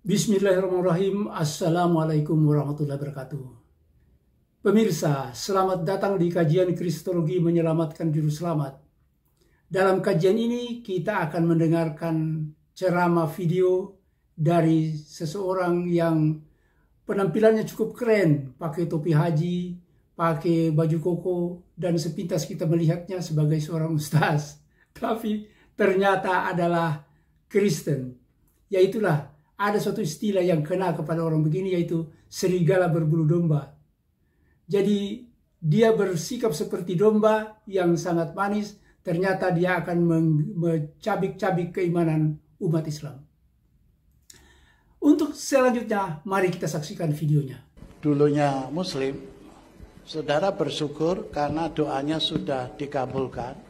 Bismillahirrahmanirrahim. Assalamualaikum warahmatullahi wabarakatuh. Pemirsa, selamat datang di kajian Kristologi Menyelamatkan Juru Selamat. Dalam kajian ini kita akan mendengarkan ceramah video dari seseorang yang penampilannya cukup keren, pakai topi haji, pakai baju koko, dan sepintas kita melihatnya sebagai seorang ustaz. Tapi ternyata adalah Kristen. Yaitulah, ada suatu istilah yang kena kepada orang begini, yaitu serigala berbulu domba. Jadi dia bersikap seperti domba yang sangat manis, ternyata dia akan mencabik-cabik keimanan umat Islam. Untuk selanjutnya, mari kita saksikan videonya. Dulunya Muslim, saudara bersyukur karena doanya sudah dikabulkan.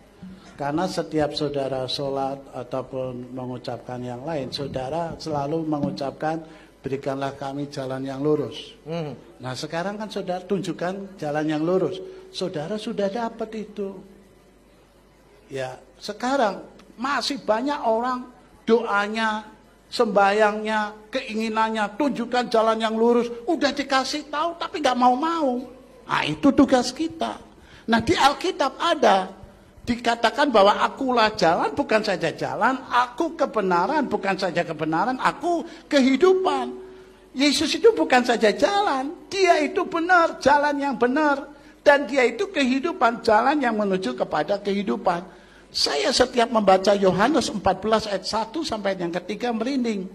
Karena setiap saudara sholat ataupun mengucapkan yang lain, saudara selalu mengucapkan, berikanlah kami jalan yang lurus. Nah sekarang kan saudara tunjukkan jalan yang lurus. Saudara sudah dapat itu. Ya, sekarang masih banyak orang doanya, sembayangnya, keinginannya, tunjukkan jalan yang lurus. Udah dikasih tahu tapi gak mau-mau. Nah itu tugas kita. Nah di Alkitab ada dikatakan bahwa akulah jalan, bukan saja jalan, aku kebenaran, bukan saja kebenaran, aku kehidupan. Yesus itu bukan saja jalan, dia itu benar, jalan yang benar. Dan dia itu kehidupan, jalan yang menuju kepada kehidupan. Saya setiap membaca Yohanes 14 ayat 1 sampai yang ketiga merinding.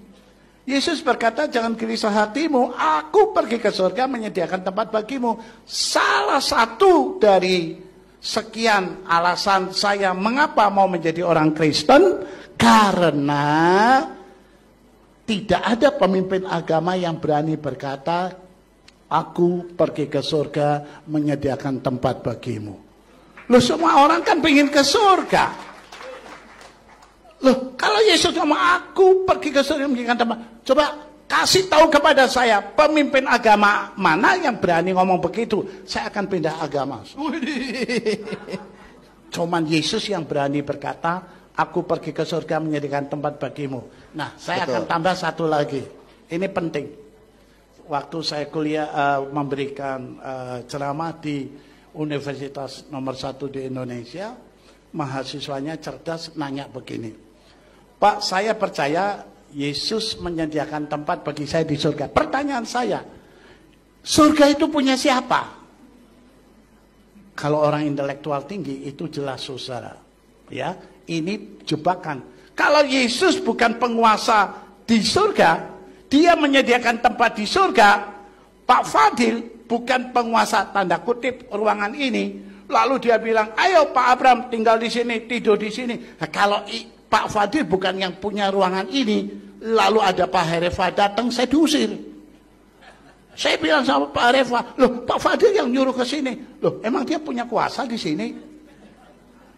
Yesus berkata, jangan gelisah hatimu, aku pergi ke surga menyediakan tempat bagimu. Salah satu dari sekian alasan saya mengapa mau menjadi orang Kristen, karena tidak ada pemimpin agama yang berani berkata, aku pergi ke surga menyediakan tempat bagimu. Loh, semua orang kan pengen ke surga. Loh, kalau Yesus ngomong aku pergi ke surga menyediakan tempat, coba kasih tahu kepada saya, pemimpin agama mana yang berani ngomong begitu? Saya akan pindah agama. Cuman Yesus yang berani berkata, aku pergi ke surga menyediakan tempat bagimu. Nah, saya akan tambah satu lagi. Ini penting. Waktu saya kuliah memberikan ceramah di universitas nomor 1 di Indonesia, mahasiswanya cerdas nanya begini. Pak, saya percaya Yesus menyediakan tempat bagi saya di surga. Pertanyaan saya, surga itu punya siapa? Kalau orang intelektual tinggi itu jelas saudara. Ya, ini jebakan. Kalau Yesus bukan penguasa di surga, dia menyediakan tempat di surga. Pak Fadil bukan penguasa tanda kutip ruangan ini. Lalu dia bilang, ayo Pak Abraham tinggal di sini, tidur di sini. Nah, kalau Pak Fadil bukan yang punya ruangan ini, lalu ada Pak Herefa datang, saya diusir. Saya bilang sama Pak Herefa, loh Pak Fadil yang nyuruh ke sini. Loh emang dia punya kuasa di sini?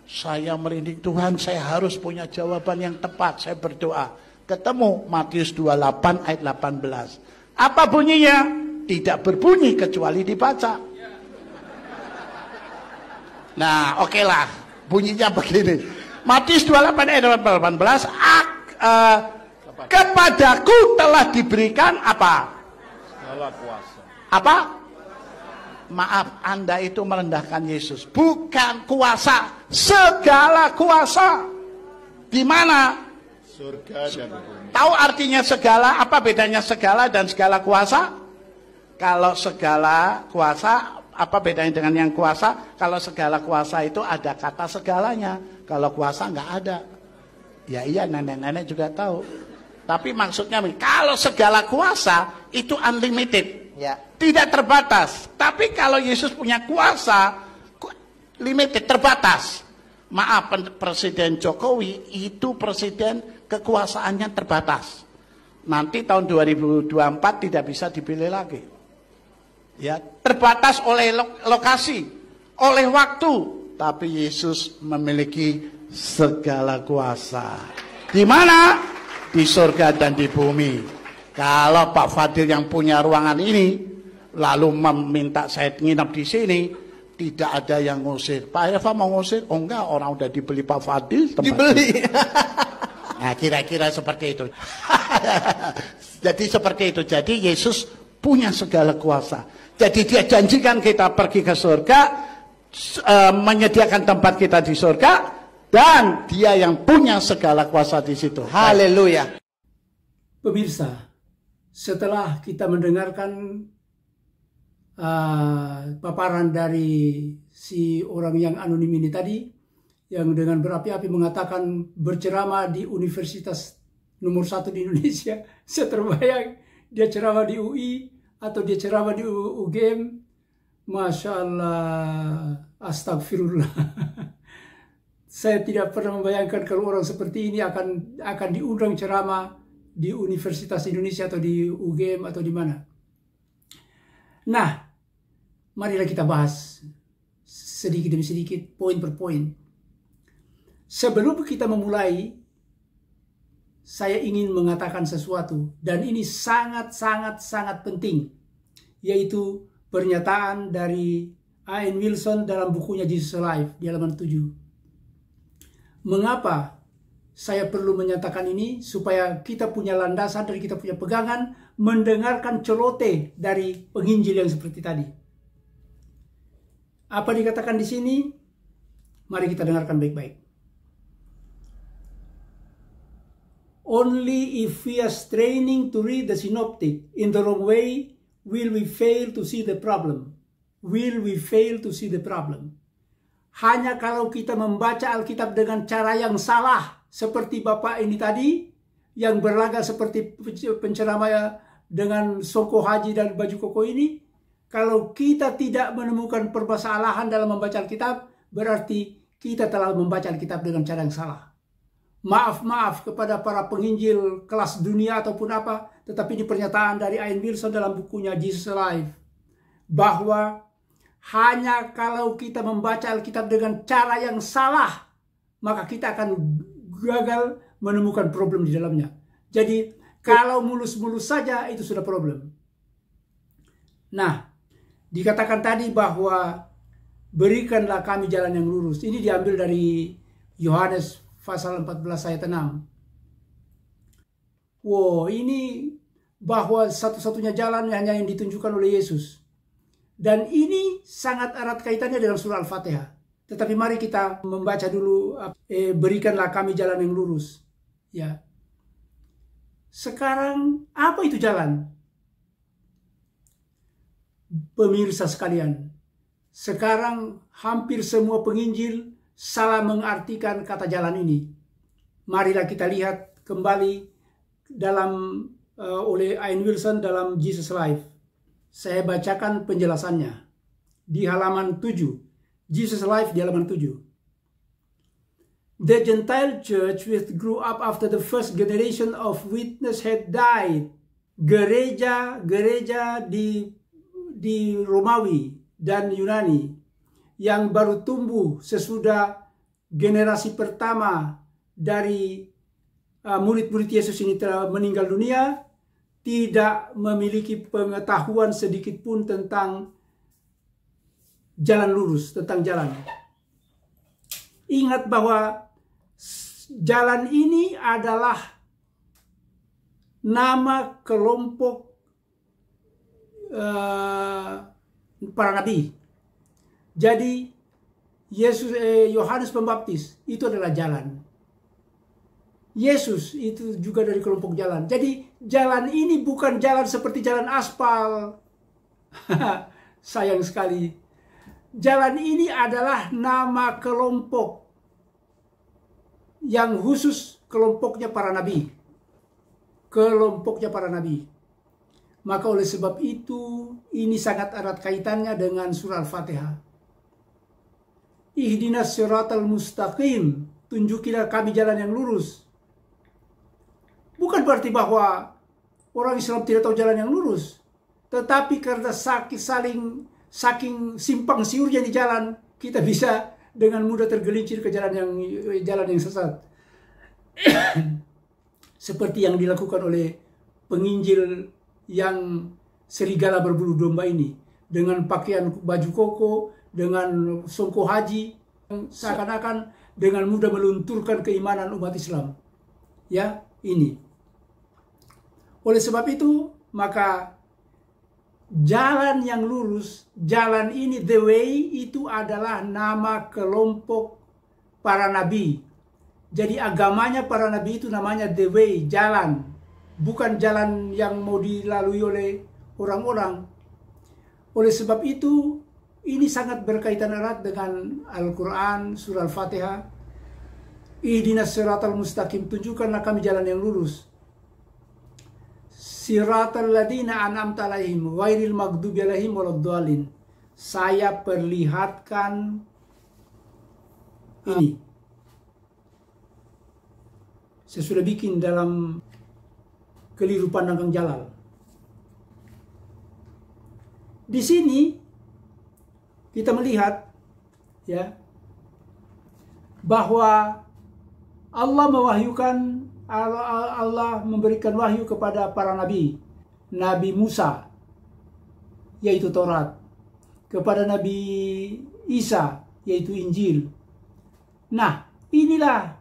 Saya merinding, Tuhan saya harus punya jawaban yang tepat. Saya berdoa. Ketemu Matius 28 ayat 18. Apa bunyinya? Tidak berbunyi kecuali dibaca. Nah oke lah, bunyinya begini. Matius 28 ayat 18, kepadaku telah diberikan apa? Segala kuasa. Apa? Maaf, Anda itu merendahkan Yesus. Bukan kuasa, segala kuasa. Di mana? Surga dan bumi. Tahu artinya segala? Apa bedanya segala dan segala kuasa? Kalau segala kuasa, apa bedanya dengan yang kuasa? Kalau segala kuasa itu ada kata segalanya. Kalau kuasa nggak ada. Ya iya, nenek-nenek juga tahu. Tapi maksudnya, kalau segala kuasa itu unlimited, ya, tidak terbatas. Tapi kalau Yesus punya kuasa, limited, terbatas. Maaf, Presiden Jokowi itu presiden kekuasaannya terbatas. Nanti tahun 2024 tidak bisa dipilih lagi. Ya, terbatas oleh lokasi, oleh waktu. Tapi Yesus memiliki segala kuasa. Di mana? Di surga dan di bumi. Kalau Pak Fadil yang punya ruangan ini lalu meminta saya nginap di sini, tidak ada yang ngusir. Pak Eva mau ngusir? Oh enggak, orang udah dibeli Pak Fadil. Dibeli. Nah, kira-kira seperti itu. Jadi seperti itu. Jadi Yesus punya segala kuasa. Jadi dia janjikan kita pergi ke surga, menyediakan tempat kita di surga, dan dia yang punya segala kuasa di situ. Haleluya. Pemirsa, setelah kita mendengarkan paparan dari si orang yang anonim ini tadi, yang dengan berapi-api mengatakan berceramah di universitas nomor 1 di Indonesia, saya terbayang dia ceramah di UI atau dia ceramah di UGM. Masya Allah, astagfirullah. Saya tidak pernah membayangkan kalau orang seperti ini akan diundang ceramah di Universitas Indonesia atau di UGM atau di mana. Nah, marilah kita bahas sedikit demi sedikit, poin per poin. Sebelum kita memulai, saya ingin mengatakan sesuatu, dan ini sangat penting, yaitu pernyataan dari A.N. Wilson dalam bukunya Jesus Alive di halaman 7. Mengapa saya perlu menyatakan ini? Supaya kita punya landasan dan kita punya pegangan mendengarkan celoteh dari penginjil yang seperti tadi. Apa dikatakan di sini? Mari kita dengarkan baik-baik. Only if we are straining to read the synoptic in the wrong way will we fail to see the problem. Will we fail to see the problem. Hanya kalau kita membaca Alkitab dengan cara yang salah, seperti Bapak ini tadi, yang berlagak seperti penceramah dengan songko haji dan baju koko ini, kalau kita tidak menemukan permasalahan dalam membaca Alkitab, berarti kita telah membaca Alkitab dengan cara yang salah. Maaf kepada para penginjil kelas dunia ataupun apa, tetapi ini pernyataan dari A.N. Wilson dalam bukunya Jesus Alive, bahwa hanya kalau kita membaca Alkitab dengan cara yang salah, maka kita akan gagal menemukan problem di dalamnya. Jadi kalau mulus-mulus saja itu sudah problem. Nah, dikatakan tadi bahwa berikanlah kami jalan yang lurus. Ini diambil dari Yohanes pasal 14 ayat 6. Wow, ini bahwa satu-satunya jalan hanya yang ditunjukkan oleh Yesus. Dan ini sangat erat kaitannya dengan surah Al-Fatihah. Tetapi mari kita membaca dulu, berikanlah kami jalan yang lurus. Ya. Sekarang apa itu jalan? Pemirsa sekalian, sekarang hampir semua penginjil salah mengartikan kata jalan ini. Marilah kita lihat kembali dalam oleh A.N. Wilson dalam Jesus Life. Saya bacakan penjelasannya di halaman 7. Jesus Life di halaman 7. The Gentile church which grew up after the first generation of witness had died. Gereja di Romawi dan Yunani yang baru tumbuh sesudah generasi pertama dari murid-murid Yesus ini telah meninggal dunia, tidak memiliki pengetahuan sedikit pun tentang jalan lurus, tentang jalan. Ingat bahwa jalan ini adalah nama kelompok para nabi. Jadi Yohanes Pembaptis itu adalah jalan. Yesus itu juga dari kelompok jalan. Jadi jalan ini bukan jalan seperti jalan aspal. Sayang sekali. Jalan ini adalah nama kelompok yang khusus, kelompoknya para nabi. Kelompoknya para nabi. Maka oleh sebab itu ini sangat erat kaitannya dengan surah Al-Fatihah. Ihdinas siratal mustaqim, tunjukilah kami jalan yang lurus. Bukan berarti bahwa orang Islam tidak tahu jalan yang lurus, tetapi karena saking simpang siurnya di jalan, kita bisa dengan mudah tergelincir ke jalan yang sesat. Seperti yang dilakukan oleh penginjil yang serigala berbulu domba ini, dengan pakaian baju koko, dengan songko haji, seakan-akan dengan mudah melunturkan keimanan umat Islam. Ya, ini. Oleh sebab itu, maka jalan yang lurus, jalan ini, the way, itu adalah nama kelompok para nabi. Jadi agamanya para nabi itu namanya the way, jalan. Bukan jalan yang mau dilalui oleh orang-orang. Oleh sebab itu, ini sangat berkaitan erat dengan Al-Quran, surah Al-Fatihah. Ihdinas siratal mustaqim, tunjukkanlah kami jalan yang lurus. Siratal ladina an'amta alaihim ghairil maghdubi alaihim waladdallin. Saya perlihatkan ini. Saya sudah bikin dalam Keliru Pandang Kang Jalal. Di sini kita melihat ya bahwa Allah mewahyukan, Allah memberikan wahyu kepada para nabi. Nabi Musa, yaitu Taurat. Kepada Nabi Isa, yaitu Injil. Nah, inilah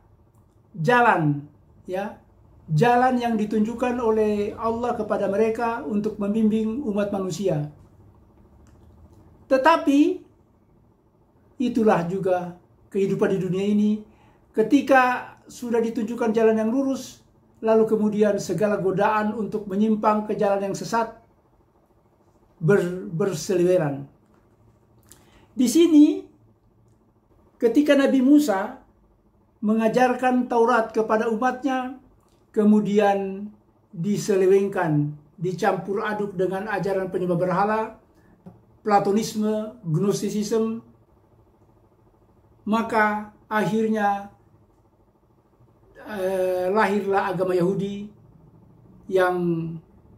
jalan, ya, jalan yang ditunjukkan oleh Allah kepada mereka untuk membimbing umat manusia. Tetapi itulah juga kehidupan di dunia ini. Ketika sudah ditunjukkan jalan yang lurus, lalu kemudian segala godaan untuk menyimpang ke jalan yang sesat berseliweran. Di sini, ketika Nabi Musa mengajarkan Taurat kepada umatnya, kemudian diselewengkan, dicampur aduk dengan ajaran penyembah berhala, Platonisme, Gnostisisme, maka akhirnya lahirlah agama Yahudi yang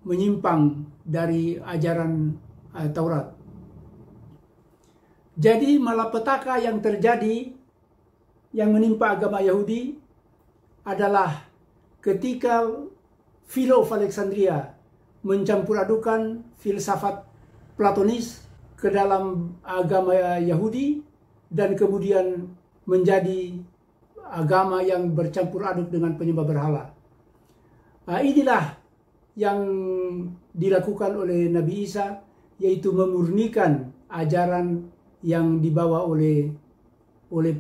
menyimpang dari ajaran Taurat. Jadi malapetaka yang terjadi, yang menimpa agama Yahudi adalah ketika Philo of Alexandria mencampur adukan filsafat Platonis ke dalam agama Yahudi dan kemudian menjadi agama yang bercampur aduk dengan penyembah berhala. Nah, inilah yang dilakukan oleh Nabi Isa, yaitu memurnikan ajaran yang dibawa oleh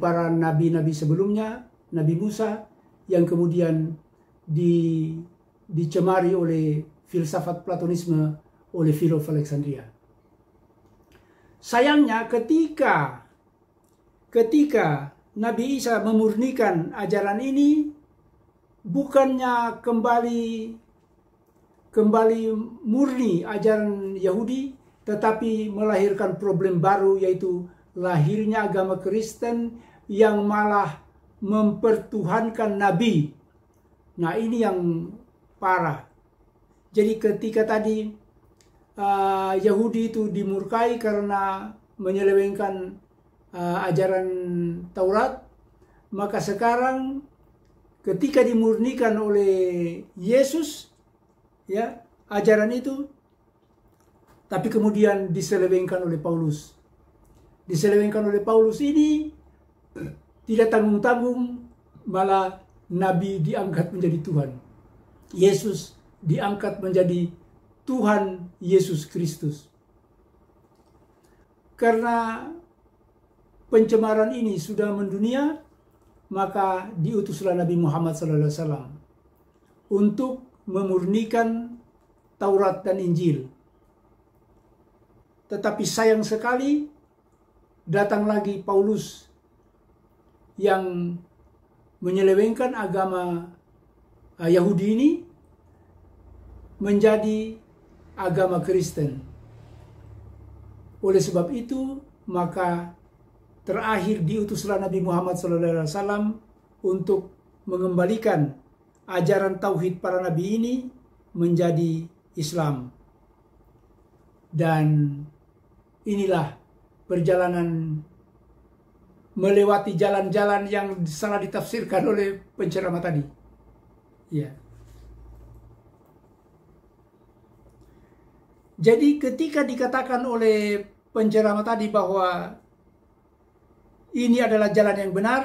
para nabi-nabi sebelumnya, Nabi Musa, yang kemudian dicemari oleh filsafat Platonisme oleh Philo of Alexandria. Sayangnya ketika Nabi Isa memurnikan ajaran ini, bukannya kembali murni ajaran Yahudi, tetapi melahirkan problem baru, yaitu lahirnya agama Kristen yang malah mempertuhankan nabi. Nah, ini yang parah. Jadi ketika tadi Yahudi itu dimurkai karena menyelewengkan ajaran Taurat, maka sekarang ketika dimurnikan oleh Yesus, ya, ajaran itu, tapi kemudian diselewengkan oleh Paulus. Diselewengkan oleh Paulus ini tidak tanggung-tanggung, malah Nabi diangkat menjadi Tuhan. Yesus diangkat menjadi Tuhan Yesus Kristus. Karena pencemaran ini sudah mendunia, maka diutuslah Nabi Muhammad SAW untuk memurnikan Taurat dan Injil. Tetapi sayang sekali, datang lagi Paulus yang menyelewengkan agama Yahudi ini menjadi agama Kristen. Oleh sebab itu, maka terakhir diutuslah Nabi Muhammad SAW untuk mengembalikan ajaran tauhid para nabi ini menjadi Islam. Dan inilah perjalanan melewati jalan-jalan yang salah ditafsirkan oleh penceramah tadi. Ya. Jadi ketika dikatakan oleh penceramah tadi bahwa ini adalah jalan yang benar,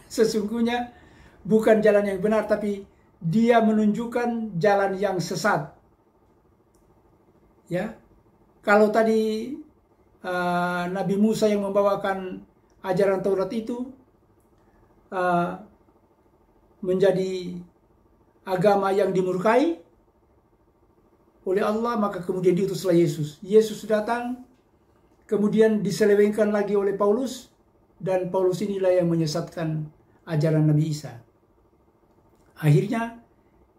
sesungguhnya bukan jalan yang benar, tapi dia menunjukkan jalan yang sesat. Ya, kalau tadi Nabi Musa yang membawakan ajaran Taurat itu menjadi agama yang dimurkai oleh Allah, maka kemudian diutuslah Yesus. Yesus datang, kemudian diselewengkan lagi oleh Paulus, dan Paulus inilah yang menyesatkan ajaran Nabi Isa. Akhirnya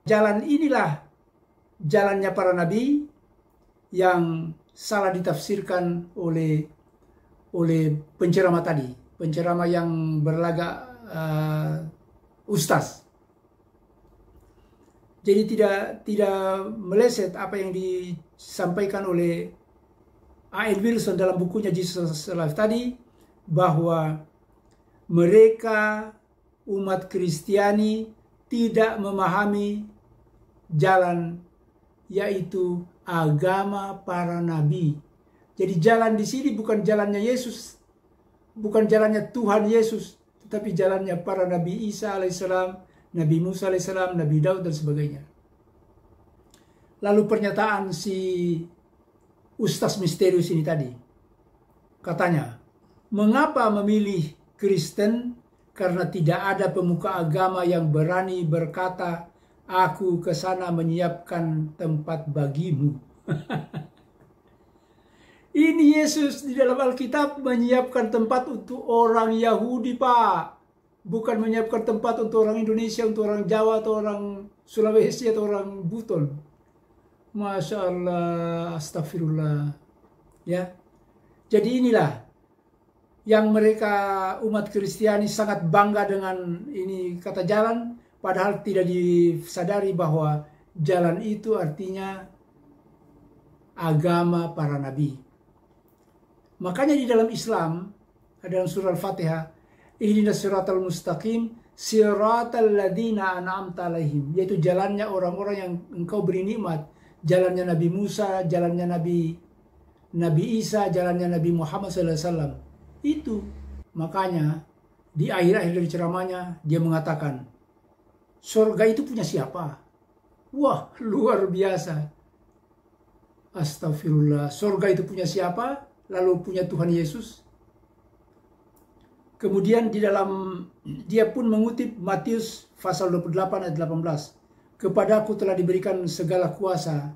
jalan inilah jalannya para nabi yang salah ditafsirkan oleh penceramah tadi, penceramah yang berlagak ustaz. Jadi tidak meleset apa yang disampaikan oleh A.N. Wilson dalam bukunya Jesus Alive tadi, bahwa mereka umat Kristiani tidak memahami jalan, yaitu agama para nabi. Jadi jalan di sini bukan jalannya Yesus, bukan jalannya Tuhan Yesus, tetapi jalannya para Nabi Isa alaihissalam, Nabi Musa alaihissalam, Nabi Daud dan sebagainya. Lalu pernyataan si Ustaz misterius ini tadi, katanya, mengapa memilih Kristen? Karena tidak ada pemuka agama yang berani berkata, aku ke sana menyiapkan tempat bagimu. Ini Yesus di dalam Alkitab menyiapkan tempat untuk orang Yahudi, Pak. Bukan menyiapkan tempat untuk orang Indonesia, untuk orang Jawa, atau orang Sulawesi, atau orang Buton. Masya Allah, astagfirullah. Ya, jadi inilah yang mereka umat Kristiani sangat bangga dengan ini kata jalan, padahal tidak disadari bahwa jalan itu artinya agama para nabi. Makanya di dalam Islam, dalam surah Al-Fatihah, ihdinas siratal mustaqim, siratal ladzina an'amta alaihim, yaitu jalannya orang-orang yang engkau beri nikmat, jalannya Nabi Musa, jalannya Nabi Isa, jalannya Nabi Muhammad SAW. Itu makanya di akhir-akhir dari ceramahnya dia mengatakan, surga itu punya siapa? Wah, luar biasa. Astagfirullah, surga itu punya siapa? Lalu punya Tuhan Yesus. Kemudian di dalam dia pun mengutip Matius pasal 28 ayat 18. Kepadaku telah diberikan segala kuasa.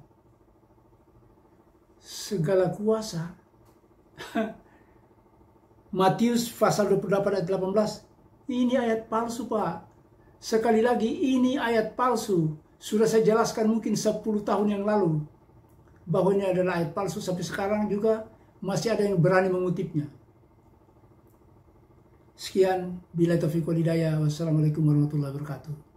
Segala kuasa. Matius pasal 28 ayat 18. Ini ayat palsu, Pak. Sekali lagi, ini ayat palsu. Sudah saya jelaskan mungkin 10 tahun yang lalu, bahwa ini adalah ayat palsu. Sampai sekarang juga masih ada yang berani mengutipnya. Sekian, billahi taufiq wal hidayah. Wassalamualaikum warahmatullahi wabarakatuh.